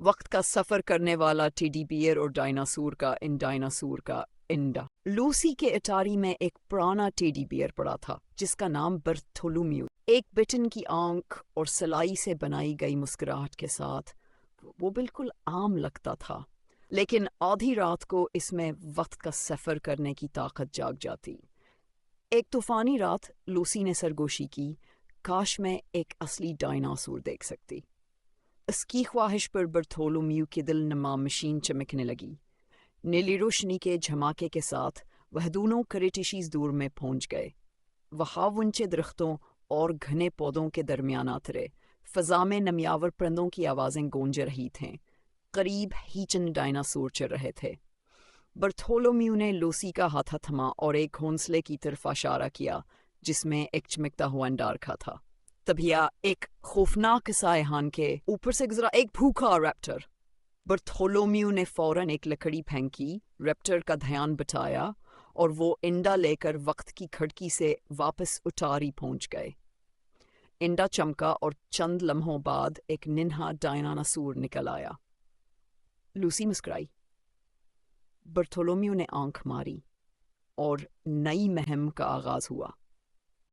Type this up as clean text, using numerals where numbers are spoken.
وقت کا سفر کرنے والا ٹیڈی بیئر اور ڈائناسور کا انڈا۔ لوسی کے اٹاری میں ایک پرانا ٹیڈی بیئر پڑا تھا جس کا نام برتھولومیو۔ ایک بٹن کی آنکھ اور سلائی سے بنائی گئی مسکراہٹ کے ساتھ وہ بالکل عام لگتا تھا، لیکن آدھی رات کو اس میں وقت کا سفر کرنے کی طاقت جاگ جاتی۔ ایک طوفانی رات لوسی نے سرگوشی کی، کاش میں ایک اصلی ڈائناسور دیکھ سکتی۔ اس کی خواہش پر برتھولومیو کی دل نما مشین چمکنے لگی۔ نیلی روشنی کے جھماکے کے ساتھ وہ دونوں کریٹیشیز دور میں پہنچ گئے۔ وہاں اونچے درختوں اور گھنے پودوں کے درمیان اترے، فضا میں نمیاور پرندوں کی آوازیں گونج رہی تھیں۔ قریب ہی چند ڈائناسور چل رہے تھے۔ برتھولومیو نے لوسی کا ہاتھ تھما اور ایک گھونسلے کی طرف اشارہ کیا جس میں ایک چمکتا ہوا انڈا رکھا تھا۔ تبھی ایک خوفناک سائہان کے اوپر سے گزرا ایک بھوکا ریپٹر۔ برتھولومیو نے فوراً ایک لکڑی پھینکی، ریپٹر کا دھیان بٹایا اور وہ انڈا لے کر وقت کی کھڑکی سے واپس اٹاری پہنچ گئے۔ انڈا چمکا اور چند لمحوں بعد ایک ننھا ڈائناسور نکل آیا۔ لوسی مسکرائی۔ برتھولومیو نے آنکھ ماری اور نئی مہم کا آغاز ہوا۔